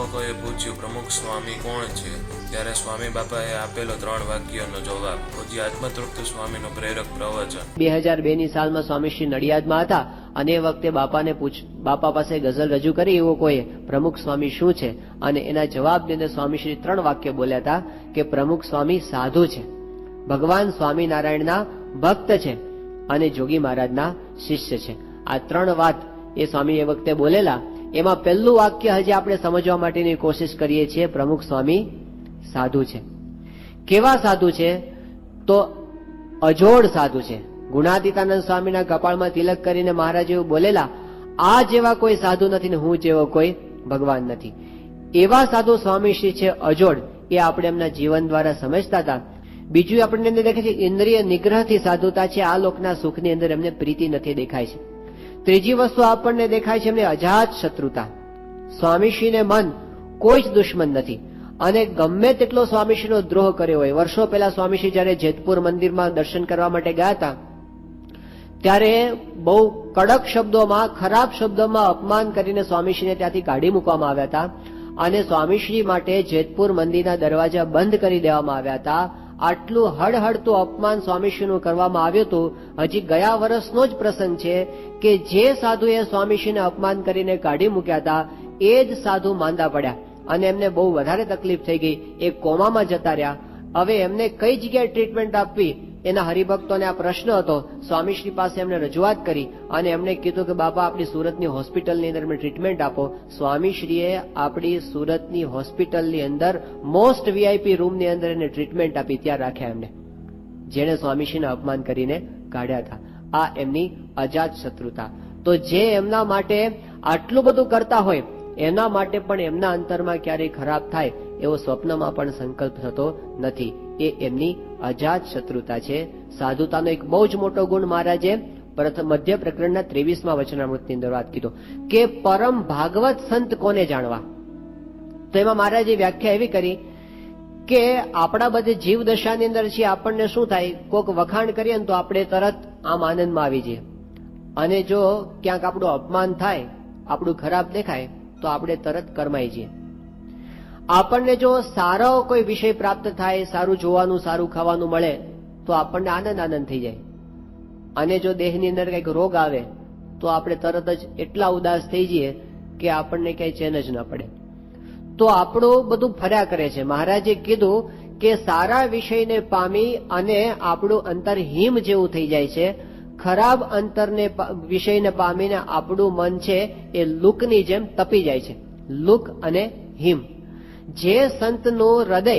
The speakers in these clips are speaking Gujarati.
લોકોએ પૂછ્યું, પ્રમુખ સ્વામી કોણ છે? ત્યારે સ્વામી બાપાએ આપેલો 3 વાક્યનો જવાબ. પૂજ્ય આત્મતૃપ્ત સ્વામીનું પ્રેરક પ્રવચન. 2002ની સાલમાં સ્વામીશ્રી નડિયાદમાં હતા અને એ વખતે બાપા પાસે ગઝલ રજૂ કરી. એવો કોઈએ પ્રમુખ સ્વામી શું છે? અને એના જવાબની અંદર સ્વામીશ્રી 3 વાક્ય બોલ્યા હતા કે પ્રમુખ સ્વામી સાધુ છે, ભગવાન સ્વામિનારાયણના ભક્ત છે અને જોગી મહારાજના શિષ્ય છે. આ 3 વાત એ સ્વામી એ વખતે બોલેલા. એમાં પહેલું વાક્ય હજી આપણે સમજવા માટેની કોશિશ કરીએ છીએ. પ્રમુખ સ્વામી સાધુ છે. કેવા સાધુ છે? તો અજોડ સાધુ છે. ગુણાતીતાનંદ સ્વામીના કપાળમાં તિલક કરીને મહારાજ એવું બોલેલા, આ જેવા કોઈ સાધુ નથી ને હું જેવો કોઈ ભગવાન નથી. એવા સાધુ સ્વામીશ્રી છે, અજોડ. એ આપણે એમના જીવન દ્વારા સમજતા હતા. બીજું આપણને અંદર દેખાય છે ઇન્દ્રિય નિગ્રહથી સાધુતા છે. આ લોકના સુખની અંદર એમને પ્રીતિ નથી દેખાય છે. ત્રીજી વસ્તુ આપણને દેખાય છે એમને અજાત શત્રુતા. સ્વામીશ્રીને મન કોઈ જ દુશ્મન નથી અને ગમે તેટલો સ્વામીશ્રીનો દ્રોહ કર્યો હોય. વર્ષો પહેલા સ્વામીશ્રી જયારે જેતપુર મંદિરમાં દર્શન કરવા માટે ગયા હતા ત્યારે બહુ કડક શબ્દોમાં, ખરાબ શબ્દોમાં અપમાન કરીને સ્વામીશ્રીને ત્યાંથી કાઢી મૂકવામાં આવ્યા હતા અને સ્વામીશ્રી માટે જેતપુર મંદિરના દરવાજા બંધ કરી દેવામાં આવ્યા હતા. આટલું હળહળતું અપમાન સ્વામીશ્રીનું કરવામાં આવ્યું હતું. હજી ગયા વર્ષનો જ પ્રસંગ છે કે જે સાધુએ સ્વામીશ્રીને અપમાન કરીને કાઢી મૂક્યા હતા એ જ સાધુ માંદા પડ્યા અને એમને બહુ વધારે તકલીફ થઈ ગઈ. એ કોમામાં જતા રહ્યા. હવે એમને કઈ જગ્યાએ ટ્રીટમેન્ટ આપવી એના હરિભક્તોને આ પ્રશ્ન હતો. સ્વામીશ્રી પાસે એમને રજૂઆત કરી અને એમને કીધું કે બાપા આપણી સુરતની હોસ્પિટલની અંદર ટ્રીટમેન્ટ આપો. સ્વામીશ્રીએ આપણી સુરતની હોસ્પિટલની અંદર મોસ્ટ વીઆઈપી રૂમની અંદર એને ટ્રીટમેન્ટ આપી. ત્યાં રાખ્યા એમને, જેને સ્વામીશ્રીને અપમાન કરીને કાઢ્યા હતા. આ એમની અજાત શત્રુતા. તો જે એમના માટે આટલું બધું કરતા હોય એના માટે પણ એમના અંતરમાં ક્યારેય ખરાબ થાય એવો સ્વપ્નમાં પણ સંકલ્પ થતો નથી. એ એમની અજાત શત્રુતા છે. સાધુતાનો એક બહુ જ મોટો ગુણ મહારાજે મધ્ય પ્રકરણના 23મા વચનામૃતની અંદર વાત કીધો કે પરમ ભાગવત સંત કોને જાણવા. તો એમાં મહારાજે વ્યાખ્યા એવી કરી કે આપણા બધે જીવ દશાની અંદર છે આપણને શું થાય, કોઈક વખાણ કરીએ ને તો આપણે તરત આમ આનંદમાં આવી જઈએ અને જો ક્યાંક આપણું અપમાન થાય, આપણું ખરાબ દેખાય તો આપણે તરત કરમાઈ જઈએ. આપણને જો સારો કોઈ વિષય પ્રાપ્ત થાય, સારું જોવાનું, સારું ખાવાનું મળે તો આપણને આનંદ થઈ જાય અને જો દેહની અંદર કંઈક રોગ આવે તો આપણે તરત જ એટલા ઉદાસ થઈ જઈએ કે આપણને ક્યાંય ચેન જ ન પડે. તો આપણું બધું ફર્યા કરે છે. મહારાજે કીધું કે સારા વિષયને પામી અને આપણું અંતર હિમ જેવું થઈ જાય છે. ખરાબ અંતરને વિષયને પામીને આપણું મન છે એ લુકની જેમ તપી જાય છે. લુક અને હિમ. જે સંતનું હૃદય,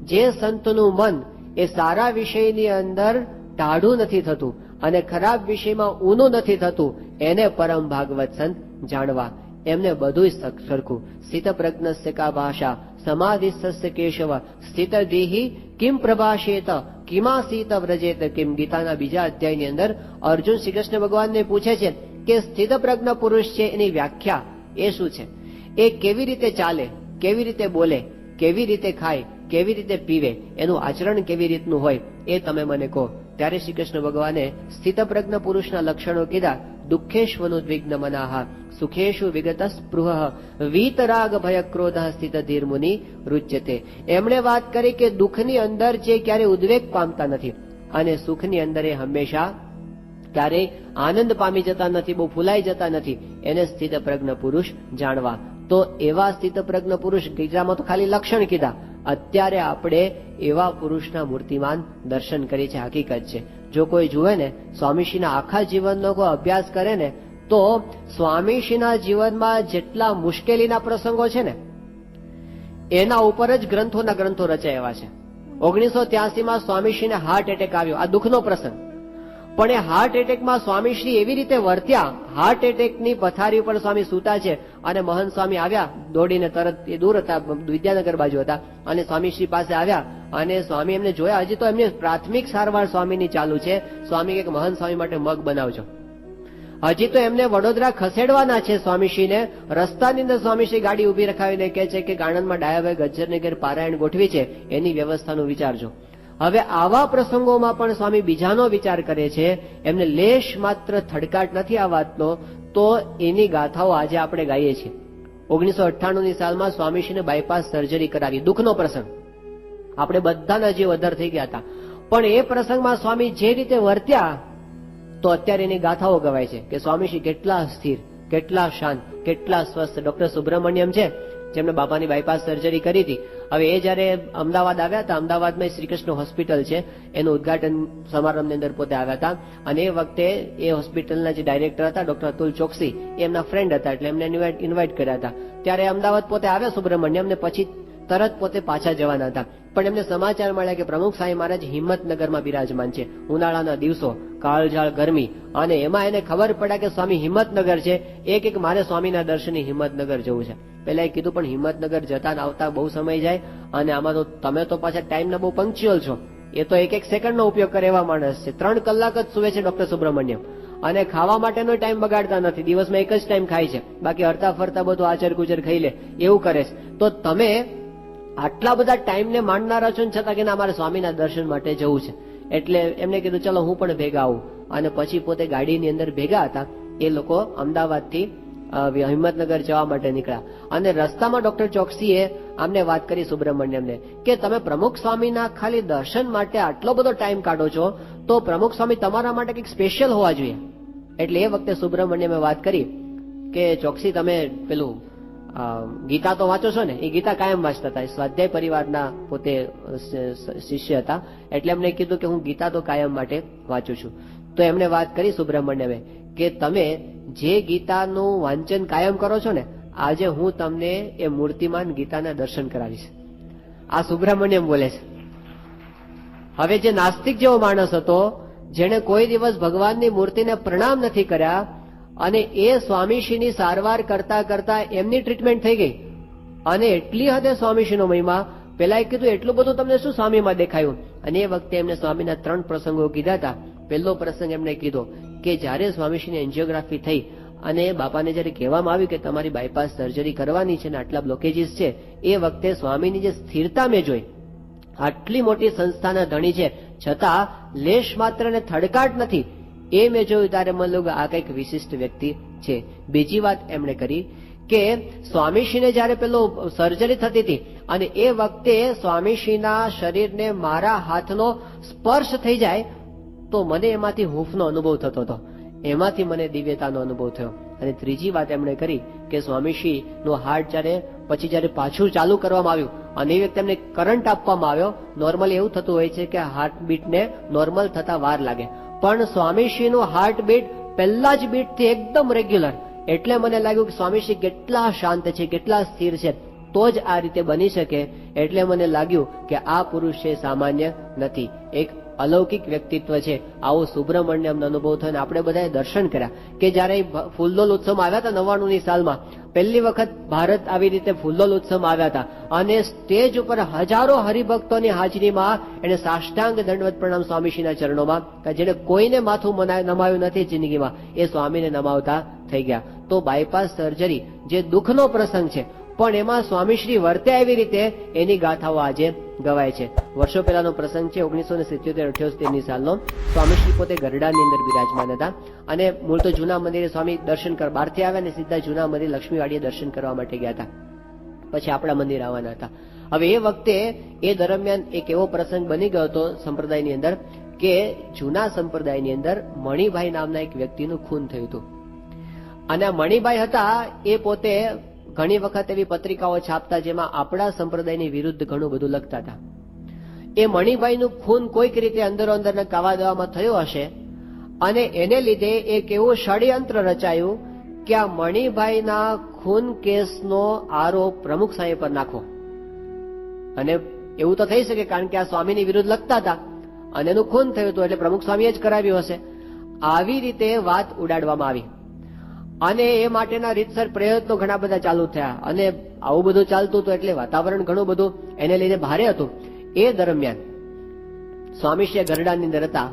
જે સંતનું મન એ સારા વિષયની અંદર ટાઢું નથી થતું અને ખરાબ વિષયમાં ઊનું નથી થતું એને પરમ ભાગવત સંત જાણવા. એમને બધું સરખું. સ્થિત પ્રજ્ઞસ્ય કા ભાષા સમાધિસ્ય કેશવ સ્થિત દેહી કિમ પ્રભાષેત કિમાસીત વ્રજેત કિમ. ગીતાના 2જા અધ્યાયની અંદર અર્જુન શ્રી કૃષ્ણ ભગવાનને પૂછે છે કે સ્થિત પ્રજ્ઞ પુરુષ છે એની વ્યાખ્યા એ શું છે, એ કેવી રીતે ચાલે, કેવી રીતે બોલે, કેવી રીતે ખાય, કેવી રીતે પીવે, એનું આચરણ કેવી રીતનું હોય એ તમે મને કહો. ત્યારે શ્રી કૃષ્ણ ભગવાને સ્થિત પ્રજ્ઞ પુરુષના લક્ષણો કીધા. દુઃખેષ્વનુદ્વિગ્ન મનાહ સુખેશુ વિગત સ્પૃહ વીતરાગ ભય ક્રોધ સ્થિત ધીર મુનિ રુચ્યતે. એમણે વાત કરી કે દુઃખની અંદર જે ક્યારે ઉદ્વેગ પામતા નથી અને સુખની અંદર એ હંમેશા ક્યારેય આનંદ પામી જતા નથી, બહુ ફૂલાઈ જતા નથી, એને સ્થિત પ્રજ્ઞ પુરુષ જાણવા. તો એવા સ્થિત પ્રજ્ઞ પુરુષ, ગીતામાં તો ખાલી લક્ષણ કીધા, અત્યારે આપણે એવા પુરુષના મૂર્તિમાન દર્શન કરી છે. હકીકત છે. જો કોઈ જુએ ને સ્વામીશ્રીના આખા જીવનનો કોઈ અભ્યાસ કરે ને તો સ્વામીશ્રીના જીવનમાં જેટલા મુશ્કેલીના પ્રસંગો છે ને એના ઉપર જ ગ્રંથો રચાયા છે. 1983માં સ્વામીશ્રીને હાર્ટ એટેક આવ્યો. આ દુઃખનો પ્રસંગ. પણ એ હાર્ટ એટેકમાં સ્વામીશ્રી એવી રીતે વર્ત્યા, હાર્ટ એટેકની પથારી ઉપર સ્વામી સૂતા છે અને મહંત સ્વામી આવ્યા દોડીને, તરત એ દૂર હતા, વિદ્યાનગર બાજુ હતા, અને સ્વામીશ્રી પાસે આવ્યા અને સ્વામી એમને જોયા. હજી તો એમની પ્રાથમિક સારવાર સ્વામીની ચાલુ છે. સ્વામી કે મહંત સ્વામી માટે મગ બનાવજો. હજી તો એમને વડોદરા ખસેડવાના છે સ્વામીશ્રીને. રસ્તાની અંદર સ્વામીશ્રી ગાડી ઉભી રખાવીને કહે છે કે ગાણંદમાં ડાયાભાઈ ગજ્જરને ઘેર પારાયણ ગોઠવી છે, એની વ્યવસ્થાનું વિચારજો. હવે આવા પ્રસંગોમાં પણ સ્વામી બીજાનો વિચાર કરે છે. એમને લેશ માત્ર થડકાટ નથી આ વાતનો. તો એની ગાથાઓ આજે આપણે ગાઈએ છીએ. 1998ની સાલમાં સ્વામીશ્રીને બાયપાસ સર્જરી કરાવી. દુઃખનો પ્રસંગ, આપણે બધાના જીવ અધર થઈ ગયા હતા. પણ એ પ્રસંગમાં સ્વામી જે રીતે વર્ત્યા તો અત્યારે એની ગાથાઓ ગવાય છે કે સ્વામીશ્રી કેટલા સ્થિર, કેટલા શાંત, કેટલા સ્વસ્થ. ડોક્ટર સુબ્રમણ્યમ છે જેમને બાપાની બાયપાસ સર્જરી કરી હતી. હવે એ જયારે અમદાવાદ આવ્યા હતા, અમદાવાદમાં શ્રી કૃષ્ણ હોસ્પિટલ છે એનું ઉદઘાટન સમારંભની અંદર પોતે આવ્યા હતા. અને એ વખતે એ હોસ્પિટલના જે ડાયરેક્ટર હતા ડોક્ટર અતુલ ચોકસી, એ એમના ફ્રેન્ડ હતા, એટલે એમને ઇન્વાઇટ કર્યા હતા. ત્યારે અમદાવાદ પોતે આવ્યા સુબ્રમણ્યમ ને પછી તરત પોતે પાછા જવાના હતા. પણ એમને સમાચાર મળ્યા કે પ્રમુખ સાંઈ મહારાજ હિંમતનગરમાં બિરાજમાન છે. ઉનાળાના દિવસો, કાળઝાળ ગરમી, અને એમાં એને ખબર પડ્યા કે સ્વામી હિંમતનગર છે. એક મારે સ્વામીના દર્શને હિંમતનગર જવું છે. પેલા એ કીધું પણ હિંમતનગર જતા ને આવતા બહુ સમય જાય, અને આમાં તો તમે તો પાછા ટાઈમના બહુ પંક્ચ્યુઅલ છો. એ તો એક સેકન્ડનો ઉપયોગ કરે એવા માણસ છે. 3 કલાક જ સુવે છે ડોક્ટર સુબ્રમણ્યમ, અને ખાવા માટેનો ટાઈમ બગાડતા નથી. દિવસમાં એક જ ટાઈમ ખાય છે, બાકી હરતા ફરતા બધું આચર કુચર ખાઈ લે એવું કરે છે. તો તમે આટલા બધા ટાઈમને માનનારા છો, છતાં કે ના અમારે સ્વામીના દર્શન માટે જવું છે. એટલે એમને કીધું ચલો હું પણ ભેગા આવું. અને પછી પોતે ગાડીની અંદર ભેગા હતા. એ લોકો અમદાવાદથી હિંમતનગર જવા માટે નીકળ્યા. અને રસ્તામાં ડોક્ટર ચોકસીએ આમને વાત કરી સુબ્રમણ્યમને કે તમે પ્રમુખ સ્વામીના ખાલી દર્શન માટે આટલો બધો ટાઈમ કાઢો છો, તો પ્રમુખ સ્વામી તમારા માટે કંઈક સ્પેશિયલ હોવા જોઈએ. એટલે એ વખતે સુબ્રમણ્યમે વાત કરી કે ચોકસી તમે પેલું ગીતા તો વાંચો છો ને? એ ગીતા કાયમ વાંચતા હતા. સ્વાધ્યાય પરિવારના પોતે શિષ્ય હતા. એટલે એમને કીધું કે હું ગીતા તો કાયમ માટે વાંચું છું. તો એમને વાત કરી સુબ્રમણ્યમે કે તમે જે ગીતાનું વાંચન કાયમ કરો છો ને, આજે હું તમને એ મૂર્તિમાન ગીતાના દર્શન કરાવીશ. આ સુબ્રમણ્યમ બોલે છે. હવે જે નાસ્તિક જેવો માણસ હતો, જેને કોઈ દિવસ ભગવાનની મૂર્તિને પ્રણામ નથી કર્યા, અને એ સ્વામીશ્રીની સારવાર કરતા કરતા એમની ટ્રીટમેન્ટ થઈ ગઈ. અને એટલી હદે સ્વામીશ્રીનો મહિમા, પેલા એ કીધું એટલું બધું તમને શું સ્વામીમાં દેખાયું? અને એ વખતે એમને સ્વામીના 3 પ્રસંગો કીધા હતા. પહેલો પ્રસંગ એમને કીધો કે જ્યારે સ્વામીશ્રીની એન્જિયોગ્રાફી થઈ અને બાપાને જયારે કહેવામાં આવ્યું કે તમારી બાયપાસ સર્જરી કરવાની છે ને આટલા બ્લોકેજીસ છે, એ વખતે સ્વામીની જે સ્થિરતા મેં જોઈ, આટલી મોટી સંસ્થાના ધણી છે છતાં લેશ માત્ર ને થડકાટ નથી, એ મેં જોયું. ત્યારે મને લાગ્યું આ કંઈક વિશિષ્ટ વ્યક્તિ છે. બીજી વાત એમણે કરી કે સ્વામીશ્રીને જયારે પેલો સર્જરી થતી હતી અને એ વખતે સ્વામીશ્રીના શરીરને મારા હાથનો સ્પર્શ થઈ જાય તો મને એમાંથી હૂંફનો અનુભવ થતો હતો, એમાંથી મને દિવ્યતાનો અનુભવ થયો. અને ત્રીજી વાત એમણે કરી કે સ્વામીશ્રીનું હાર્ટ જયારે પાછું ચાલુ કરવામાં આવ્યું અને એ વખતે એમને કરંટ આપવામાં આવ્યો. નોર્મલી એવું થતું હોય છે કે હાર્ટબીટને નોર્મલ થતા વાર લાગે, પણ સ્વામીશ્રીનું હાર્ટબીટ પહેલા જ બીટથી એકદમ રેગ્યુલર. એટલે મને લાગ્યું કે સ્વામીશ્રી કેટલા શાંત છે, કેટલા સ્થિર છે, તો જ આ રીતે બની શકે. એટલે મને લાગ્યું કે આ પુરુષ છે સામાન્ય નથી, એક અલૌકિક વ્યક્તિત્વ છે. આવો સુબ્રમણ્યમનો અનુભવ થયો. અને આપણે બધાએ દર્શન કર્યા કે જયારે ફૂલદોલ ઉત્સવમાં આવ્યા હતા 99ની સાલમાં, પહેલી વખત ભારત આવી રીતે ફૂલદોલ ઉત્સવમાં આવ્યા હતા અને સ્ટેજ ઉપર હજારો હરિભક્તોની હાજરીમાં એને સાષ્ટાંગ દંડવત પ્રણામ સ્વામીશ્રીના ચરણોમાં, જેને કોઈને માથું નમાયું નથી જિંદગીમાં, એ સ્વામીને નમાવતા થઈ ગયા. તો બાયપાસ સર્જરી જે દુઃખનો પ્રસંગ છે, પણ એમાં સ્વામીશ્રી વર્ત્યા એવી રીતે એની ગાથાઓ આજે ગવાય છે. વર્ષો પહેલાનો પ્રસંગ છે, 1977-78ની સાલનો. સ્વામીશ્રી પોતે ગરડાની અંદર બિરાજમાન હતા અને મૂળ તો જૂના મંદિરે સ્વામી દર્શન બહારથી આવ્યા ને સીધા જૂના મંદિર લક્ષ્મીવાડીએ દર્શન કરવા માટે ગયા હતા. પછી આપણા મંદિર આવવાના હતા. હવે એ વખતે એ દરમિયાન એક એવો પ્રસંગ બની ગયો હતો સંપ્રદાયની અંદર કે જૂના સંપ્રદાયની અંદર મણિભાઈ નામના એક વ્યક્તિનું ખૂન થયું હતું. અને આ મણિભાઈ હતા એ પોતે ઘણી વખત એવી પત્રિકાઓ છાપતા જેમાં આપણા સંપ્રદાયની વિરુદ્ધ ઘણું બધું લખતા હતા. એ મણિભાઈનું ખૂન કોઈક રીતે અંદરો અંદરના કાવા દેવામાં થયો હશે અને એને લીધે એક એવું ષડયંત્ર રચાયું કે આ મણિભાઈના ખૂન કેસનો આરોપ પ્રમુખ સાહેબ પર નાખો. અને એવું તો થઈ શકે કારણ કે આ સ્વામીની વિરુદ્ધ લખતા હતા અને એનું ખૂન થયું હતું એટલે પ્રમુખ સ્વામીએ જ કરાવ્યું હશે. આવી રીતે વાત ઉડાડવામાં આવી અને એ માટેના રીતસર પ્રયત્નો ઘણા બધા ચાલુ થયા અને આવું બધું ચાલતું હતું એટલે વાતાવરણ ઘણું બધું એને લીધે ભારે હતું. એ દરમિયાન સ્વામીશ્રી ગરડાની અંદર હતા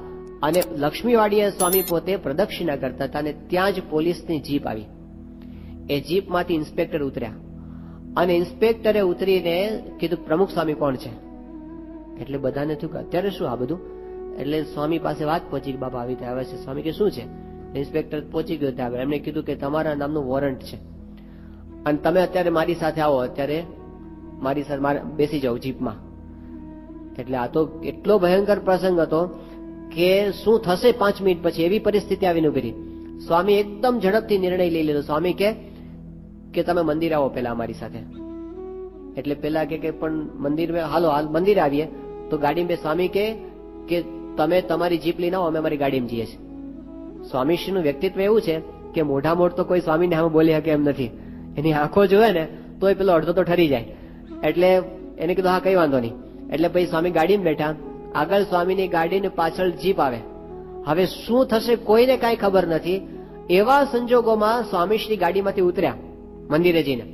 અને લક્ષ્મીવાડીએ સ્વામી પોતે પ્રદક્ષિણા કરતા હતા અને ત્યાં જ પોલીસની જીપ આવી. એ જીપમાંથી ઇન્સ્પેક્ટર ઉતર્યા અને ઇન્સ્પેક્ટરે ઉતરીને કીધું પ્રમુખ સ્વામી કોણ છે? એટલે બધાને થયું કે અત્યારે શું આ બધું? એટલે સ્વામી પાસે વાત પહોંચી કે બાપા આવી રીતે આવે છે. સ્વામી કે શું છે? ઇન્સ્પેક્ટર પહોંચી ગયો ત્યાં આગળ. એમણે કીધું કે તમારા નામનું વોરંટ છે અને તમે અત્યારે મારી સાથે આવો, અત્યારે મારી સાથે બેસી જાઓ જીપમાં. એટલે આ તો એટલો ભયંકર પ્રસંગ હતો કે શું થશે 5 મિનિટ પછી, એવી પરિસ્થિતિ આવીને ઉભી રહી. સ્વામી એકદમ ઝડપથી નિર્ણય લઈ લીધો. સ્વામી કે તમે મંદિર આવો પેલા અમારી સાથે. એટલે પેલા કે પણ મંદિર હાલો હાલ મંદિર આવીએ. તો ગાડીમાં સ્વામી કે તમે તમારી જીપ લઈને આવો, અમે અમારી ગાડીમાં જઈએ છીએ. સ્વામીશ્રીનું વ્યક્તિત્વ એવું છે કે મોઢા મોઢ તો કોઈ સ્વામીને સામે બોલી શકે એમ નથી. એની આંખો જોવે ને તો એ પેલો અડધો તો ઠરી જાય. એટલે એને કીધું હા કઈ વાંધો નહીં. એટલે પછી સ્વામી ગાડીમાં બેઠા. આગળ સ્વામીની ગાડીને પાછળ જીપ આવે. હવે શું થશે કોઈને કાંઈ ખબર નથી. એવા સંજોગોમાં સ્વામીશ્રી ગાડીમાંથી ઉતર્યા મંદિરે જઈને,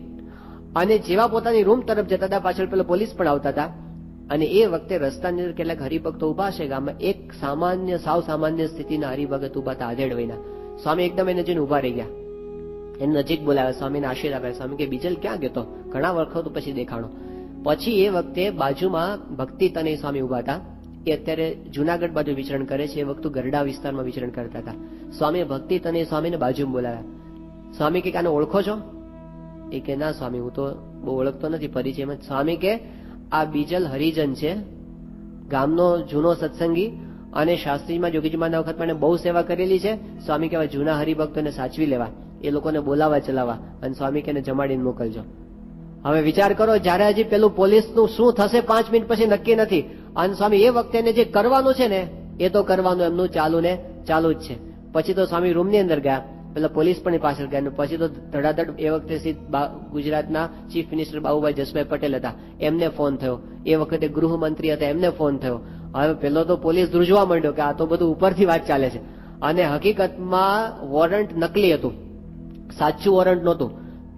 અને જેવા પોતાની રૂમ તરફ જતા હતા પાછળ પેલો પોલીસ પણ આવતા હતા. અને એ વખતે રસ્તાની અંદર કેટલાક હરિભક્તો ઉભા છે ગામમાં. એક સાવ સામાન્ય સ્થિતિના હરિભગત ઉભા હતા આધેડ વયના. સ્વામી એકદમ એને જોઈને ઉભા રહી ગયા. એને નજીક બોલાવ્યા, સ્વામીને આશીર્વાદ આપ્યા. સ્વામી કે બીજલ ક્યાં ગયો? ઘણા વખત પછી દેખાણો. પછી એ વખતે બાજુમાં ભક્તિ તનય સ્વામી ઉભા હતા. એ અત્યારે જુનાગઢ બાજુ વિચરણ કરે છે. એ વખતે ગરડા વિસ્તારમાં વિચરણ કરતા હતા. સ્વામીએ ભક્તિ તનય સ્વામીને બાજુમાં બોલાવ્યા. સ્વામી કે આને ઓળખો છો? એ કે ના સ્વામી, હું તો બહુ ઓળખતો નથી પરિચયમાં. સ્વામી કે આ બીજલ હરિજન છે, ગામનો જૂનો સત્સંગી, અને શાસ્ત્રીમાં જોગીજીમાંના વખતમાં બહુ સેવા કરેલી છે. સ્વામી કહેવાય જૂના હરિભક્તોને સાચવી લેવા, એ લોકોને બોલાવા ચલાવવા, અને સ્વામી કે જમાડીને મોકલજો. હવે વિચાર કરો, જયારે હજી પેલું પોલીસનું શું થશે 5 મિનિટ પછી નક્કી નથી, અને સ્વામી એ વખતે એને જે કરવાનું છે ને એ તો કરવાનું એમનું ચાલુ જ છે. પછી તો સ્વામી રૂમની અંદર ગયા, પેલા પોલીસ પણ પાછળ ગયા. પછી તો ધડાધડ એ વખતે ગુજરાતના ચીફ મિનિસ્ટર બાબુભાઈ જસભાઈ પટેલ હતા, એમને ફોન થયો. એ વખતે ગૃહમંત્રી હતા, એમને ફોન થયો. હવે પેલો તો પોલીસ ધ્રુજવા માંડ્યો કે આ તો બધું ઉપરથી વાત ચાલે છે. અને હકીકતમાં વોરંટ નકલી હતું, સાચું વોરંટ નહોતું.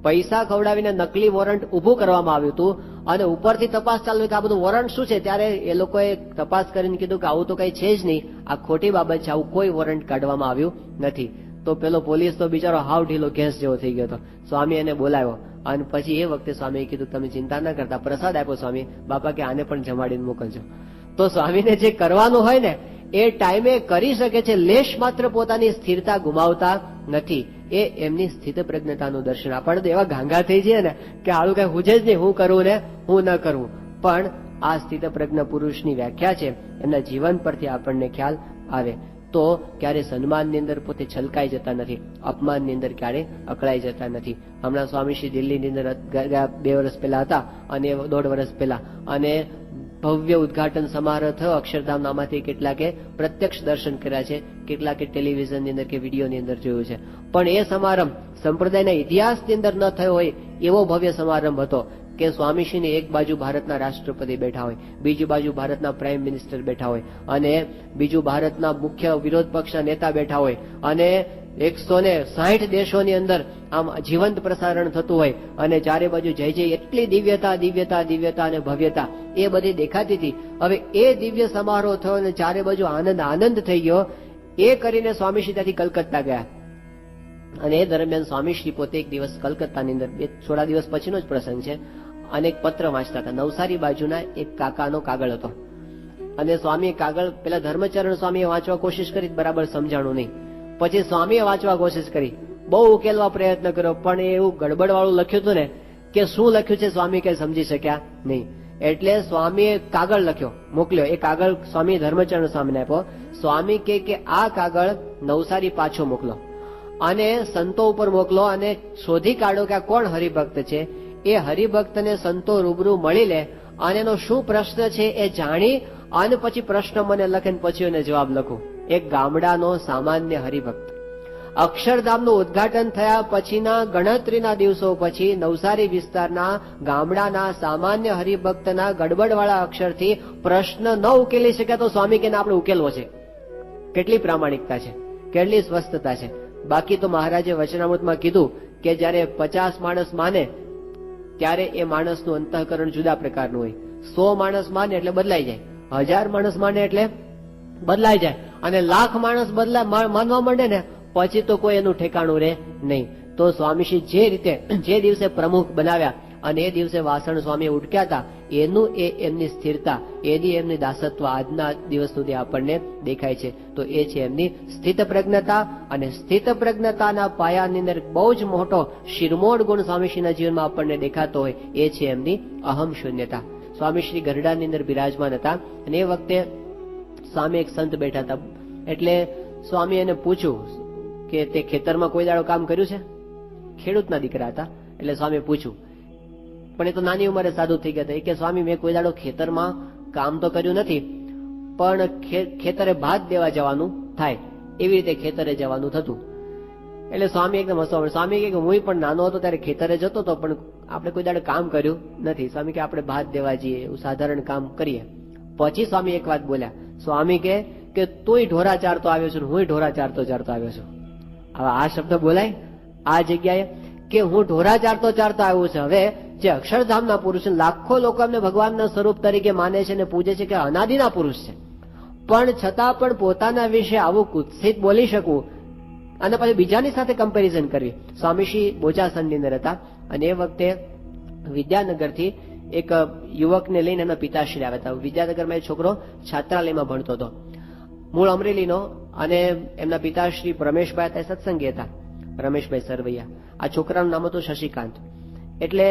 પૈસા ખવડાવીને નકલી વોરંટ ઉભું કરવામાં આવ્યું હતું, અને ઉપરથી તપાસ ચાલુ કે આ બધું વોરંટ શું છે. ત્યારે એ લોકોએ તપાસ કરીને કીધું કે આવું તો કઈ છે જ નહીં, આ ખોટી બાબત છે, આવું કોઈ વોરંટ કાઢવામાં આવ્યું નથી. તો પેલો પોલીસ તો બિચારો હાવ ઢીલો ગેસ જેવો થઈ ગયો હતો. સ્વામી એને બોલાવ્યો, અને પછી એ વખતે સ્વામીએ કીધું તમે ચિંતા ન કરતા, પ્રસાદ આપ્યો સ્વામી. બાપા કે આને પણ જમાડીને મોકલજો. તો સ્વામીને જે કરવાનું હોય ને એ ટાઈમે કરી શકે છે. લેશ માત્ર પોતાની સ્થિરતા ગુમાવતા નથી. એ એમની સ્થિત પ્રજ્ઞતાનું દર્શન. આપણને તો એવા ગાંગા થઈ જાય ને કે આળું કઈ હુજે જ નહીં, હું કરું ને હું ન કરવું. પણ આ સ્થિત પ્રજ્ઞ પુરુષની વ્યાખ્યા છે, એમના જીવન પરથી આપણને ખ્યાલ આવે. તો ક્યારે સન્માનની અંદર પોતે છલકાઈ જતા નથી, અપમાનની અંદર ક્યારે અકળાઈ જતા નથી. હમણાં સ્વામીશ્રી દિલ્હીની અંદર 2 વર્ષ પહેલા હતા, અને 1.5 વર્ષ પહેલા, અને ભવ્ય ઉદઘાટન સમારોહ થયો અક્ષરધામ. આમાંથી કેટલાકે પ્રત્યક્ષ દર્શન કર્યા છે, કેટલાકે ટેલિવિઝનની અંદર કે વિડીયોની અંદર જોયું છે. પણ એ સમારંભ સંપ્રદાયના ઇતિહાસની અંદર ન થયો હોય એવો ભવ્ય સમારંભ હતો કે સ્વામીશ્રીની એક બાજુ ભારતના રાષ્ટ્રપતિ બેઠા હોય, બીજી બાજુ ભારતના પ્રાઇમ મિનિસ્ટર બેઠા હોય, અને બીજું ભારતના મુખ્ય વિરોધ પક્ષના નેતા બેઠા હોય, અને 160 દેશોની અંદર આમ જીવંત પ્રસારણ થતું હોય, અને ચારે બાજુ જય જય, એટલી દિવ્યતા દિવ્યતા દિવ્યતા અને ભવ્યતા એ બધી દેખાતી હતી. હવે એ દિવ્ય સમારોહ થયો અને ચારે બાજુ આનંદ થઈ ગયો. એ કરીને સ્વામીશ્રી ત્યાંથી કલકત્તા ગયા. અને એ દરમિયાન સ્વામીશ્રી પોતે એક દિવસ કલકત્તાની અંદર, થોડા દિવસ પછીનો જ પ્રસંગ છે, અને એક પત્ર વાંચતા હતા. નવસારી બાજુના એક કાકાનો કાગળ હતો, અને સ્વામીએ કાગળ પેલા ધર્મચરણ સ્વામીએ વાંચવા કોશિશ કરી, બરાબર સમજાણું નહીં. પછી સ્વામીએ વાંચવા કોશિશ કરી, બહુ ઉકેલવા પ્રયત્ન કર્યો, પણ એવું ગડબડ વાળું લખ્યું હતું ને કે શું લખ્યું છે સ્વામી કઈ સમજી શક્યા નહીં. એટલે સ્વામીએ કાગળ લખ્યો, મોકલ્યો. એ કાગળ સ્વામી ધર્મચરણ સ્વામીને આપ્યો. સ્વામી કે આ કાગળ નવસારી પાછો મોકલો, અને સંતો ઉપર મોકલો, અને શોધી કાઢો કે આ કોણ હરિભક્ત છે. એ હરિભક્તને સંતો રૂબરૂ મળી લે, અને એનો શું પ્રશ્ન છે એ જાણી, અને પછી પ્રશ્ન મને લખીને પછી એને જવાબ લખું. એક ગામડાનો સામાન્ય હરિભક્ત. અક્ષરધામનું ઉદ્ઘાટન થયા પછીના ગણતરીના દિવસો પછી નવસારી વિસ્તારના ગામડાના સામાન્ય હરિભક્તના ગડબડવાળા અક્ષરથી પ્રશ્ન ન ઉકેલી શક્યા તો સ્વામી કે આપણે ઉકેલવો છે. કેટલી પ્રામાણિકતા છે, કેટલી સ્વસ્થતા છે. બાકી તો મહારાજે વચનામૃતમાં કીધું કે જયારે 50 માણસ માને ત્યારે એ માણસનું અંતઃકરણ જુદા પ્રકારનું હોય. 100 માણસ માને એટલે બદલાઈ જાય, 1000 માણસ માને એટલે બદલાઈ જાય, અને 1,00,000 માણસ માનવા માંડે ને પછી તો કોઈ એનું ઠેકાણું રહે નહીં. તો સ્વામીશ્રી જે રીતે જે દિવસે પ્રમુખ બનાવ્યા અને એ દિવસે વાસણ સ્વામી ઉટક્યા હતા, એનું એ એમની સ્થિરતા, એની એમની દાસત્વ આજના દિવસ સુધી આપણને દેખાય છે. તો એ છે એમની સ્થિત પ્રજ્ઞતા. અને સ્થિત પ્રજ્ઞતાના પાયાની અંદર બહુ જ મોટો શિરમોડ ગુણ સ્વામીશ્રીના જીવનમાં આપણને દેખાતો હોય એ છે એમની અહમ શૂન્યતા. સ્વામીશ્રી ગરડાની અંદર બિરાજમાન હતા અને એ વખતે સામે એક સંત બેઠા હતા. એટલે સ્વામી એને પૂછ્યું કે તે ખેતરમાં કોઈ દાડો કામ કર્યું છે? ખેડૂતના દીકરા હતા એટલે સ્વામી પૂછ્યું, પણ એ તો નાની ઉંમરે સાધુ થઈ ગયા હતા. એ કે સ્વામી મેં કોઈ દાડો ખેતરમાં કામ તો કર્યું નથી, પણ ખેતરે ભાત દેવા જવાનું થાય એવી રીતે ખેતરે જવાનું થતું. એટલે સ્વામી એકદમ હસવા મળ્યા. સ્વામી કે હું પણ નાનો હતો ત્યારે ખેતરે જતો હતો, પણ આપણે કોઈ દાડે કામ કર્યું નથી. સ્વામી કે આપણે ભાત દેવા જઈએ, એવું સાધારણ કામ કરીએ. પછી સ્વામી એક વાત બોલ્યા. સ્વામી કે તુંય ઢોરા ચારતો આવ્યો છું, હું ઢોરા ચારતો આવ્યો છું. હવે આ શબ્દ બોલાય આ જગ્યાએ કે હું ઢોરા ચારતો આવ્યો છું. હવે જે અક્ષરધામના પુરુષ, લાખો લોકો એમને ભગવાનના સ્વરૂપ તરીકે માને છે અને પૂજે છે કે અનાદિના પુરુષ છે, પણ છતાં પણ પોતાના વિશે આવું કુત્સિત બોલી શકવું અને પછી બીજાની સાથે કમ્પેરિઝન કરવી. સ્વામીશ્રી બોચાસણની અંદર હતા અને એ વખતે વિદ્યાનગરથી એક યુવકને લઈને એમના પિતાશ્રી આવ્યા હતા. વિદ્યાનગરમાં એ છોકરો છાત્રાલયમાં ભણતો હતો, મૂળ અમરેલીનો, અને એમના પિતાશ્રી રમેશભાઈ હતા, સત્સંગી હતા, રમેશભાઈ સરવૈયા. આ છોકરાનું નામ હતું શશિકાંત. એટલે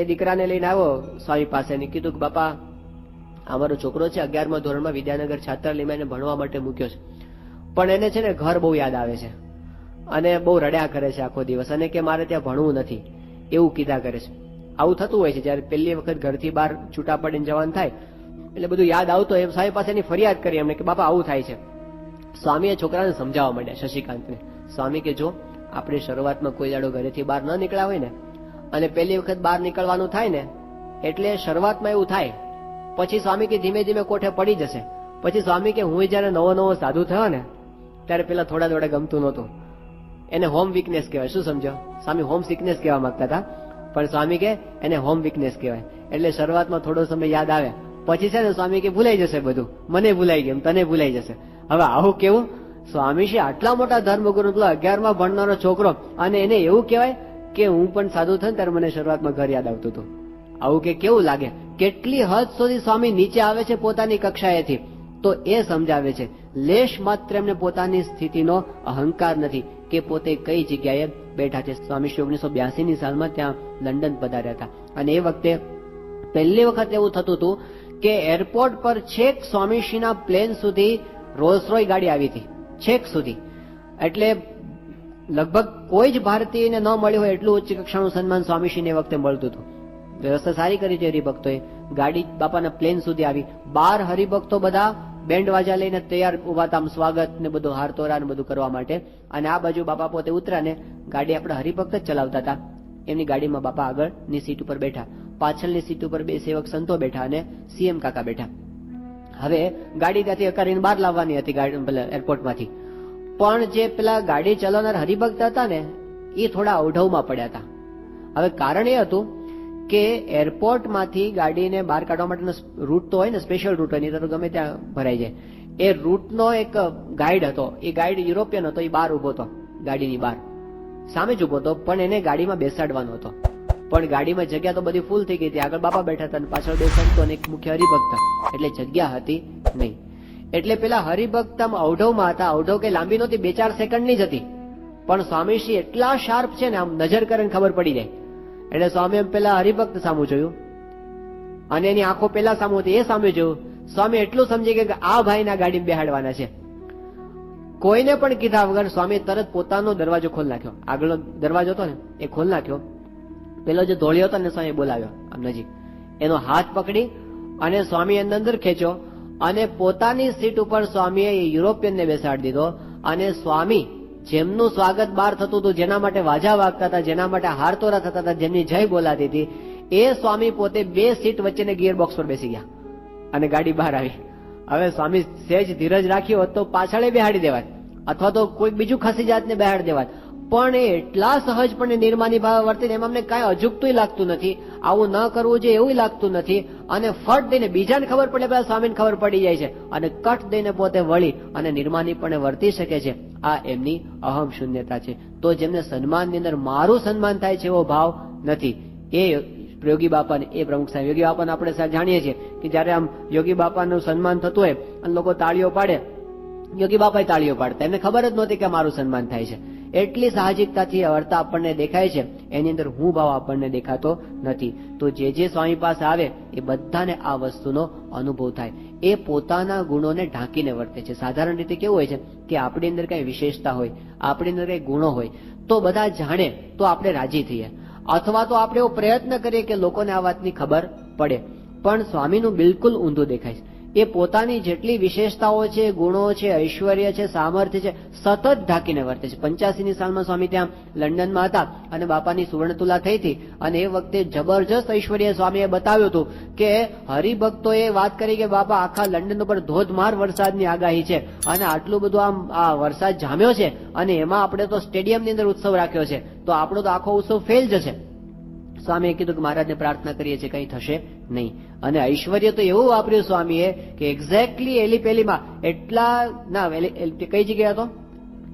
એ દીકરાને લઈને આવ્યો સ્વામી પાસે અને કીધું કે બાપા અમારો છોકરો છે 11મા ધોરણમાં વિદ્યાનગર છાત્રાલયમાં એને ભણવા માટે મૂક્યો છે, પણ એને છે ને ઘર બહુ યાદ આવે છે અને બહુ રડ્યા કરે છે આખો દિવસ, અને કે મારે ત્યાં ભણવું નથી એવું કીધા કરે છે. આવું થતું હોય છે જયારે પહેલી વખત ઘરથી બહાર છૂટા પડીને જવાનું થાય એટલે બધું યાદ આવતો હોય. સ્વામી પાસે એની ફરિયાદ કરી એમને કે બાપા આવું થાય છે. સ્વામીએ છોકરાને સમજાવવા માંડ્યા શશિકાંતને. સ્વામી કે જો આપણે શરૂઆતમાં કોઈ દાડો ઘરેથી બહાર ન નીકળ્યા હોય ને અને પહેલી વખત બહાર નીકળવાનું થાય ને એટલે શરૂઆતમાં એવું થાય, પછી સ્વામી કે ધીમે ધીમે કોઠે પડી જશે. પછી સ્વામી કે હું જયારે નવો સાધુ થયો ને ત્યારે પેલા થોડા ગમતું નહોતું, એને હોમ વીકનેસ કહેવાય. શું સમજો? સ્વામી હોમ સિકનેસ કહેવા માંગતા હતા, પણ સ્વામી કે એને હોમ વીકનેસ કહેવાય. એટલે શરૂઆતમાં થોડો સમય યાદ આવે, પછી છે ને સ્વામી કે ભૂલાઈ જશે બધું, મને ભૂલાઈ ગયું, તને ભૂલાઈ જશે. હવે આવું કેવું? સ્વામીશ્રી આટલા મોટા ધર્મગુરુ, 11મા ભણનારો છોકરો, અને એને એવું કહેવાય કે હું પણ સાધુ થયો ત્યારે મને શરૂઆતમાં ઘર યાદ આવતું હતું. આવું કે કેવું લાગે? કેટલી હદ સુધી સ્વામી નીચે આવે છે પોતાની કક્ષાએથી. તો એ સમજાવે છે લેશ માત્ર એમને પોતાની સ્થિતિનો અહંકાર નથી કે પોતે કઈ જગ્યાએ બેઠા છે. સ્વામીશ્રી 1982ની સાલમાં ત્યાં લંડન પધાર્યા હતા અને એ વખતે પહેલી વખત એવું થતું હતું કે એરપોર્ટ પર છેક સ્વામીશ્રીના પ્લેન સુધી રોલ્સ રોય ગાડી આવી હતી, છેક સુધી. એટલે લગભગ કોઈ જ ભારતીયને ન મળ્યું હોય એટલું ઉચ્ચ કક્ષાનું સન્માન સ્વામીશ્રીને વખતે મળતું હતું. વ્યવસ્થા સારી કરી છે હરિભક્તોએ. ગાડી બાપાના પ્લેન સુધી આવી. 12 હરિભક્તો બધા બેન્ડ વાજા લઈને તૈયાર ઉભા હતા, સ્વાગત ને બધું હારતોરા ને બધું કરવા માટે. અને આ બાજુ બાપા પોતે ઉતર્યા ને ગાડી આપણે હરિભક્ત જ ચલાવતા હતા. એમની ગાડીમાં બાપા આગળની સીટ ઉપર બેઠા, પાછળની સીટ ઉપર 2 સેવક સંતો બેઠા અને સીએમ કાકા બેઠા. હવે ગાડી ત્યાંથી અકારીને બહાર લાવવાની હતી એરપોર્ટમાંથી, પણ જે પેલા ગાડી ચલાવનાર હરિભક્ત હતા ને એ થોડા અવઢવમાં પડ્યા હતા. હવે કારણ એ હતું કે એરપોર્ટમાંથી ગાડીને બહાર કાઢવા માટેનો રૂટ તો હોય ને, સ્પેશિયલ રૂટ હોય, નહીં તો ગમે ત્યાં ભરાઈ જાય. એ રૂટનો એક ગાઈડ હતો, એ ગાઈડ યુરોપિયન હતો, એ બહાર ઉભો હતો, ગાડીની બહાર સામે જ ઉભો હતો, પણ એને ગાડીમાં બેસાડવાનો હતો. પણ ગાડીમાં જગ્યા તો બધી ફૂલ થઈ ગઈ હતી. આગળ બાપા બેઠા હતા, પાછળ 2 સંતો અને એક મુખ્ય હરિભક્ત, એટલે જગ્યા હતી નહીં. એટલે પેલા હરિભક્ત અવઢવમાં હતા. અવઢવ કે લાંબી નહોતી, 2-4 સેકન્ડની જ હતી, પણ સ્વામીશ્રી એટલા શાર્પ છે ને, આમ નજર કરીને ખબર પડી જાય. એટલે સ્વામી પેલા હરિભક્ત સામું જોયું અને એની આંખો પેલા સામું હતી, એ સામે જોયું. સ્વામી એટલું સમજી ગયા કે આ ભાઈના ગાડી બેહાડવાના છે. કોઈને પણ કીધા વગર સ્વામી તરત પોતાનો દરવાજો ખોલ નાખ્યો. આગળનો દરવાજો હતો ને એ ખોલ નાખ્યો. પેલો જે ધોળિયો હતો ને સ્વામી બોલાવ્યો આમ નજીક, એનો હાથ પકડી અને સ્વામી અંદર ખેંચ્યો અને પોતાની સીટ ઉપર સ્વામીએ યુરોપિયનને બેસાડી દીધો. અને સ્વામી જેમનું સ્વાગત બહાર થતું હતું, જેના માટે વાજા વાગતા હતા, જેના માટે હારતોરા થતા હતા, જેમની જય બોલાતી હતી, એ સ્વામી પોતે 2 સીટ વચ્ચેને ગિયર બોક્સ પર બેસી ગયા અને ગાડી બહાર આવી. હવે સ્વામી સહેજ ધીરજ રાખ્યો તો પાછળ બેહાડી દેવાય અથવા તો કોઈ બીજું ખાસી જાતને બેહાડી દેવાય, પણ એ એટલા સહજપણે નિર્માની ભાવે વર્તીને એમાં અમને કાંઈ અજુગતું લાગતું નથી, આવું ન કરવું જોઈએ એવું લાગતું નથી. અને ફટ દઈને બીજાને ખબર પડે પેલા સ્વામીને ખબર પડી જાય છે અને કટ દઈને પોતે વળી અને નિર્માનીપણે વર્તી શકે છે. આ એમની અહમ શૂન્યતા છે. તો જેમને સન્માનની અંદર મારું સન્માન થાય છે એવો ભાવ નથી, એ યોગી બાપાને એ પ્રમુખ સાહેબ. યોગી બાપાને આપણે જાણીએ છીએ કે જયારે આમ યોગી બાપાનું સન્માન થતું હોય અને લોકો તાળીઓ પાડે, યોગી બાપાએ તાળીઓ પાડતા, એમને ખબર જ નહોતી કે મારું સન્માન થાય છે. એટલી સાહજિકતાથી વર્તા આપણને દેખાય છે, એની અંદર હું ભાવ આપણને દેખાતો નથી. તો જે સ્વામી પાસે આવે એ બધાને આ વસ્તુનો અનુભવ થાય. એ પોતાના ગુણોને ઢાંકીને વર્તે છે. સાધારણ રીતે કેવું હોય છે કે આપણી અંદર કઈ વિશેષતા હોય, આપણી અંદર કઈ ગુણો હોય તો બધા જાણે તો આપણે રાજી થઈએ, અથવા તો આપણે એવો પ્રયત્ન કરીએ કે લોકોને આ વાતની ખબર પડે. પણ સ્વામીનું બિલકુલ ઊંધું દેખાય છે. એ પોતાની જેટલી વિશેષતાઓ છે, ગુણો છે, ઐશ્વર્ય છે, સામર્થ્ય છે, સતત ઢાંકીને વર્તે છે. 85ની સાલમાં સ્વામી ત્યાં લંડનમાં હતા અને બાપાની સુવર્ણતુલા થઈ હતી અને એ વખતે જબરજસ્ત ઐશ્વર્ય સ્વામીએ બતાવ્યું હતું કે હરિભક્તોએ વાત કરી કે બાપા આખા લંડન ઉપર ધોધમાર વરસાદની આગાહી છે અને આટલું બધું આમ આ વરસાદ જામ્યો છે અને એમાં આપણે તો સ્ટેડિયમની અંદર ઉત્સવ રાખ્યો છે, તો આપણો તો આખો ઉત્સવ ફેલ જશે. સ્વામીએ કીધું કે મહારાજને પ્રાર્થના કરીએ છીએ કંઈ થશે નહીં. અને ઐશ્વર્ય તો એવું વાપર્યું સ્વામીએ કે એક્ઝેક્ટલી એલીપેલીમાં એટલા ના કઈ જગ્યાએ હતો,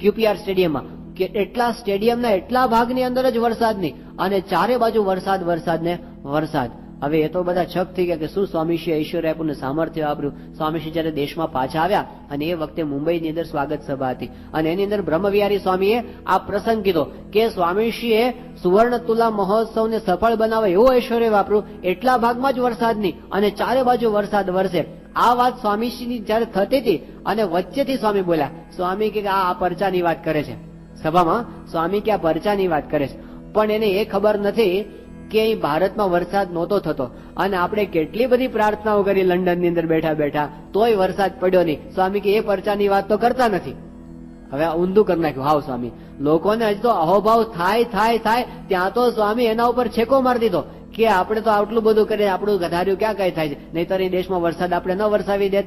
QPR સ્ટેડિયમમાં, કે એટલા સ્ટેડિયમના એટલા ભાગની અંદર જ વરસાદની અને ચારે બાજુ વરસાદ ને વરસાદ. હવે એ તો બધા છક થઈ ગયા કે શું સ્વામીશ્રી ઐશ્વર્ય આપ્યું ને સામર્થ્ય વાપર્યું. સ્વામીશ્રી જયારે દેશમાં પાછા આવ્યા અને એ વખતે મુંબઈની અંદર સ્વાગત સભા હતી અને એની અંદર બ્રહ્મવિહારી સ્વામીએ આ પ્રસંગ કીધો કે સ્વામીશ્રીએ સુવર્ણ તુલા મહોત્સવને સફળ બનાવે એવું ઐશ્વર્ય વાપર્યું, એટલા ભાગમાં જ વરસાદની અને ચારે બાજુ વરસાદ વરસે. આ વાત સ્વામીશ્રીની જયારે થતી હતી અને વચ્ચેથી સ્વામી બોલ્યા, સ્વામી કે આ પરચાની વાત કરે છે. સભામાં સ્વામી કે આ પરચાની વાત કરે છે, પણ એને એ ખબર નથી કે અહીં ભારતમાં વરસાદ નહોતો થતો અને આપણે કેટલી બધી પ્રાર્થનાઓ કરી લંડનની અંદર બેઠા બેઠા તોય વરસાદ પડ્યો નહીં. સ્વામી કે એ પરચાની વાત તો કરતા નથી. હવે ઊંધું કરી નાખ્યું. હાવ સ્વામી, લોકોને હજી તો અહોભાવ થાય ત્યાં તો સ્વામી એના ઉપર છેકો મારી દીધો કે આપણે તો આટલું બધું કરીએ, આપણું ગધાર્યું ક્યાં કઈ થાય છે, નહીતર એ દેશમાં વરસાદ આપણે ન વરસાવી દે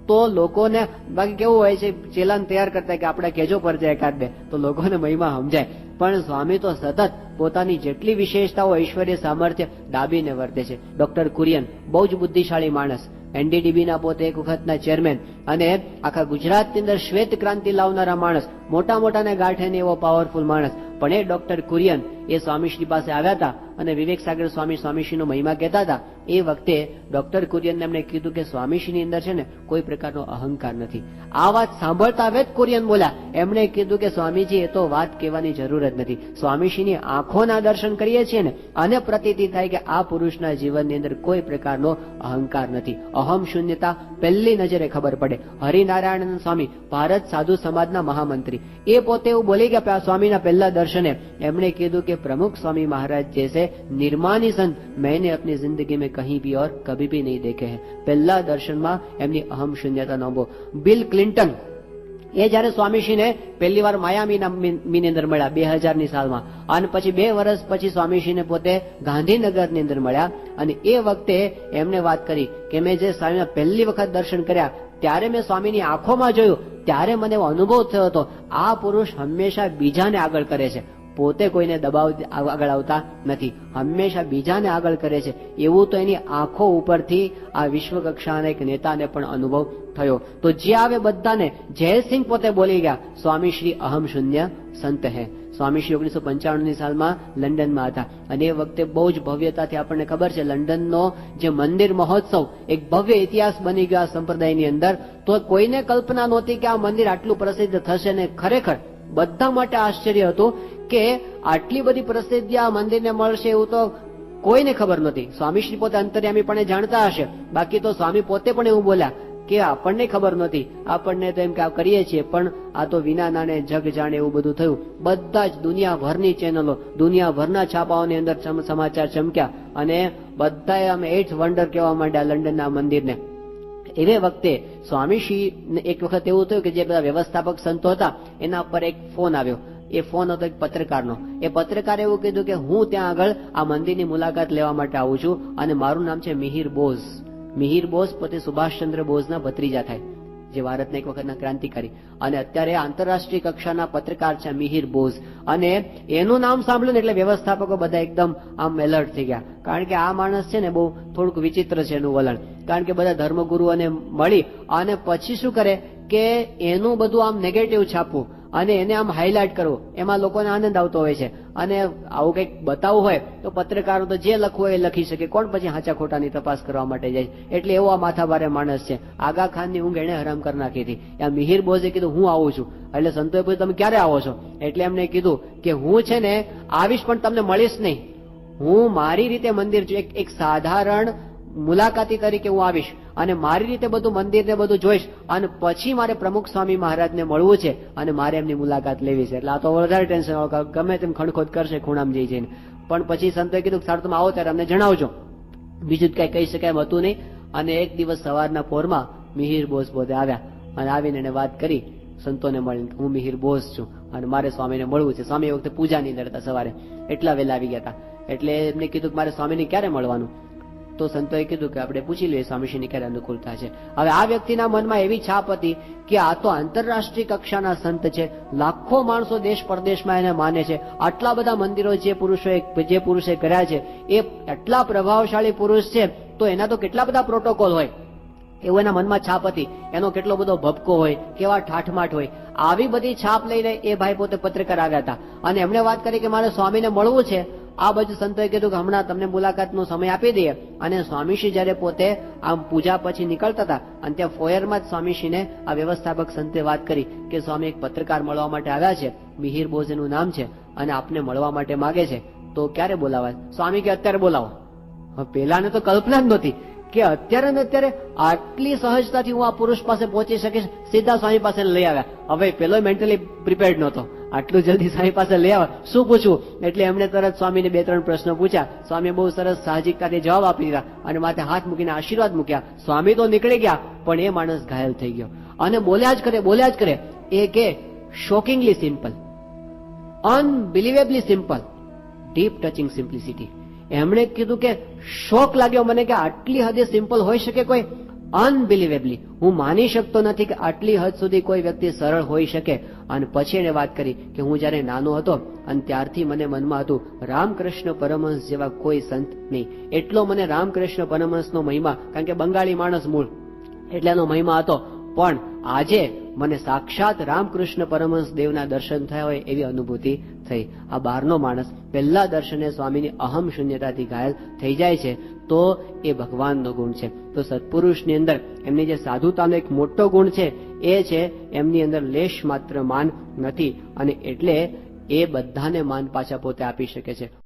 તો લોકોને. બાકી કેવું હોય છે, ચેલાન તૈયાર કરતા કે આપણે કેજો પરચા એકાદ બે તો લોકોને મહિમા સમજાય. પણ સ્વામી તો સતત પોતાની જેટલી વિશેષતાઓ, ઐશ્વર્ય, સામર્થ્ય દાબીને વર્તે છે. ડોક્ટર કુરિયન બહુ જ બુદ્ધિશાળી માણસ, NDDB ના પોતે એક વખતના ચેરમેન અને આખા ગુજરાતની અંદર શ્વેત ક્રાંતિ લાવનારા માણસ, મોટાને ગાંઠે ને એવો પાવરફુલ માણસ. પણ એ ડોક્ટર કુરિયન એ સ્વામીશ્રી પાસે આવ્યા હતા અને વિવેક સાગર સ્વામીશ્રીનો મહિમા કહેતા હતા. એ વખતે ડોક્ટર કુરિયનને એમણે કીધું કે સ્વામીશ્રીની અંદર છે ને કોઈ પ્રકારનો અહંકાર નથી. આ વાત સાંભળતા હવે જ કુરિયન બોલ્યા, એમણે કીધું કે સ્વામીજી એ તો વાત કહેવાની જરૂર જ નથી. સ્વામીશ્રીની આંખોના દર્શન કરીએ છીએ ને અને પ્રતીતિ થાય કે આ પુરુષના જીવનની અંદર કોઈ પ્રકારનો અહંકાર નથી. અહમ શૂન્યતા પહેલી નજરે ખબર પડે. હરિનારાયણ સ્વામી ભારત સાધુ સમાજના મહામંત્રી, એ પોતે એવું બોલી ગયા સ્વામીના પહેલા દર્શને એમણે કીધું કે પ્રमुख स्वामी महाराज जैसे निर्मानी संत मैंने अपनी जिंदगी में कहीं भी और कभी भी नहीं देखे हैं. પહેલા દર્શનમાં એમની અહમ શૂન્યતા નોંધો. બિલ ક્લિન્ટન એ જયારે સ્વામીશ્રીને પહેલી વાર માયામીની અંદર મળ્યા 2000ની સાલમાં અને પછી 2 વર્ષ પછી સ્વામીશ્રીને પોતે ગાંધીનગરની અંદર મળ્યા અને એ વખતે એમને વાત કરી કે મેં જે સ્વામીના પહેલી વખત દર્શન કર્યા ત્યારે મેં સ્વામીની આંખોમાં જોયું, ત્યારે મને એવો અનુભવ થયો હતો આ પુરુષ હંમેશા બીજાને આગળ કરે છે, પોતે કોઈને દબાવ આગળ આવતા નથી, હંમેશા બીજાને આગળ કરે છે. એવું તો એની આંખો ઉપરથી આ વિશ્વ કક્ષાના એક નેતાને પણ અનુભવ થયો. તો જે આવે બધાને જયસિંહ પોતે બોલી ગયા સ્વામી શ્રી અહમ શૂન્ય સંત હે. સ્વામીશ્રી 1995ની સાલમાં લંડનમાં હતા અને એ વખતે બહુ જ ભવ્યતાથી આપણને ખબર છે લંડનનો જે મંદિર મહોત્સવ એક ભવ્ય ઇતિહાસ બની ગયો સંપ્રદાયની અંદર. તો કોઈને કલ્પના નહોતી કે આ મંદિર આટલું પ્રસિદ્ધ થશે ને ખરેખર બધા માટે આશ્ચર્ય હતું કે આટલી બધી પ્રસિદ્ધિ આ મંદિરને મળશે એવું તો કોઈને ખબર નહોતી. સ્વામીશ્રી પોતે અંતર્યામી પણ જાણતા હશે, બાકી તો સ્વામી પોતે પણ એવું બોલ્યા કે આપણને ખબર નહોતી, આપણને તો એમ કે કરીએ છીએ પણ આ તો વિના નાને જગ જાણે એવું બધું થયું. બધા જ દુનિયાભરની ચેનલો, દુનિયાભરના છાપાઓની અંદર સમાચાર ચમક્યા અને બધાએ અમે 8th વન્ડર કહેવા માંડ્યા લંડનના મંદિરને. એ વખતે સ્વામીશ્રી એક વખત એવું થયું કે જે બધા વ્યવસ્થાપક સંતો હતા એના પર એક ફોન આવ્યો. એ ફોન હતો એક પત્રકારનો. એ પત્રકારે એવું કીધું કે હું ત્યાં આગળ આ મંદિરની મુલાકાત લેવા માટે આવું છું અને મારું નામ છે મિહિર બોઝ. મિહિર બોઝ પોતે સુભાષચંદ્ર બોઝના ભત્રીજા થાય, જે ભારતના એક વખતના ક્રાંતિકારી અને અત્યારે આંતરરાષ્ટ્રીય કક્ષાના પત્રકાર છે મિહિર બોઝ. અને એનું નામ સાંભળ્યું ને એટલે વ્યવસ્થાપકો બધા એકદમ આમ એલર્ટ થઈ ગયા, કારણ કે આ માણસ છે ને બહુ થોડુંક વિચિત્ર છે એનું વલણ. કારણ કે બધા ધર્મગુરુઓને મળી અને પછી શું કરે કે એનું બધું આમ નેગેટિવ છાપવું અને એને આમ હાઇલાઇટ કરવું, એમાં લોકોને આનંદ આવતો હોય છે. અને આવું કંઈક બતાવવું હોય તો પત્રકારો તો જે લખવું હોય એ લખી શકે, કોણ પછી સાચા ખોટાની તપાસ કરવા માટે જાય? એટલે એવો આ માથાભારે માણસ છે. આગા ખાનની ઊંઘ એને હરામ કરી નાખી હતી. આ મિહિર બોઝે કીધું હું આવું છું. એટલે સંતોએ પૂછ્યું તમે ક્યારે આવો છો? એટલે એમને કીધું કે હું છે ને આવીશ પણ તમને મળીશ નહીં. હું મારી રીતે મંદિર છું, એક સાધારણ મુલાકાતી તરીકે હું આવીશ અને મારી રીતે બધું મંદિર ને બધું જોઈશ અને પછી મારે પ્રમુખ સ્વામી મહારાજને મળવું છે અને મારે એમની મુલાકાત લેવી છે. એટલે આ તો વધારે ટેન્શન, ગમે તેમ ખણખોદ કરશે ખૂણામાં જઈને. પણ પછી સંતોએ કીધું સારું તમે આવો ત્યારે અમને જણાવજો. બીજું કઈ કહી શકાય એમ હતું નહીં. અને એક દિવસ સવારના પોરમાં મિહિર બોઝ પોતે આવ્યા અને આવીને એને વાત કરી સંતોને મળીને, હું મિહિર બોઝ છું અને મારે સ્વામીને મળવું છે. સ્વામી એ વખતે પૂજાની અંદર હતા, સવારે એટલા વહેલા આવી ગયા હતા. એટલે એમને કીધું કે મારે સ્વામીને ક્યારે મળવાનું? તો સંતોએ કીધું કે આપણે પૂછી લઈએ સ્વામીશ્રીની ક્યારે અનુકૂળતા છે. હવે આ વ્યક્તિના મનમાં એવી છાપ હતી કે આ તો આંતરરાષ્ટ્રીય કક્ષાના સંત છે, લાખો માણસો દેશ પરદેશમાં એને માને છે. આટલા બધા મંદિરો જે પુરુષે કર્યા છે એ એટલા પ્રભાવશાળી પુરુષ છે, તો એના તો કેટલા બધા પ્રોટોકોલ હોય એવું એના મનમાં છાપ હતી. એનો કેટલો બધો ભપકો હોય, કેવા ઠાઠમાઠ હોય. આવી બધી છાપ લઈને એ ભાઈ પોતે પત્રકાર આવ્યા હતા અને એમણે વાત કરી કે મારે સ્વામીને મળવું છે. આ બાજુ સંતોએ કીધું કે હમણાં તમને મુલાકાતનો સમય આપી દઈએ. અને સ્વામીશ્રી જયારે પોતે આમ પૂજા પછી નીકળતા હતા અને ત્યાં ફોયરમાં જ સ્વામીશ્રીને આ વ્યવસ્થાપક સંતે વાત કરી કે સ્વામી એક પત્રકાર મળવા માટે આવ્યા છે, મિહિર બોઝ એનું નામ છે અને આપને મળવા માટે માગે છે, તો ક્યારે બોલાવાય? સ્વામી કે અત્યારે બોલાવો. પેલાને તો કલ્પના જ નહોતી કે અત્યારે ને અત્યારે આટલી સહજતાથી હું આ પુરુષ પાસે પહોંચી શકીશ. સીધા સ્વામી પાસે લઈ આવ્યા. હવે પેલો મેન્ટલી પ્રિપેર્ડ નહોતો, આટલું જલ્દી સ્વામી પાસે લઈ આવ્યા, શું પૂછવું? એટલે એમણે તરત સ્વામીને 2-3 પ્રશ્નો પૂછ્યા. સ્વામીએ બહુ સરસ સાહજિકતાથી જવાબ આપી દીધા અને માથે હાથ મૂકીને આશીર્વાદ મૂક્યા. સ્વામી તો નીકળી ગયા પણ એ માણસ ઘાયલ થઈ ગયો અને બોલ્યા જ કરે. એ કે shockingly simple, unbelievably simple, deep touching simplicity. એમણે કીધું કે શોક લાગ્યો મને કે આટલી હદે સિમ્પલ હોઈ શકે કોઈ? અનબિલિવેબલી, હું માની શકતો નથી કે આટલી હદ સુધી કોઈ વ્યક્તિ સરળ હોઈ શકે. અને પછી એને વાત કરી કે હું જયારે નાનો હતો અને ત્યારથી મને મનમાં હતું રામકૃષ્ણ પરમહંસ જેવા કોઈ સંત નહીં. એટલો મને રામકૃષ્ણ પરમહંસનો મહિમા, કારણ કે બંગાળી માણસ મૂળ, એટલે એનો મહિમા હતો. પણ આજે મને સાક્ષાત રામકૃષ્ણ પરમહંસ દેવના દર્શન થયા હોય એવી અનુભૂતિ થઈ. આ બહારનો માણસ પહેલા દર્શને સ્વામીની અહમ શૂન્યતાથી ઘાયલ થઈ જાય છે તો એ ભગવાનનો ગુણ છે. તો સત્પુરુષની અંદર એમની જે સાધુતાનો એક મોટો ગુણ છે એ છે એમની અંદર લેશ માત્ર માન નથી અને એટલે એ બધાને માન પાછા પોતે આપી શકે છે.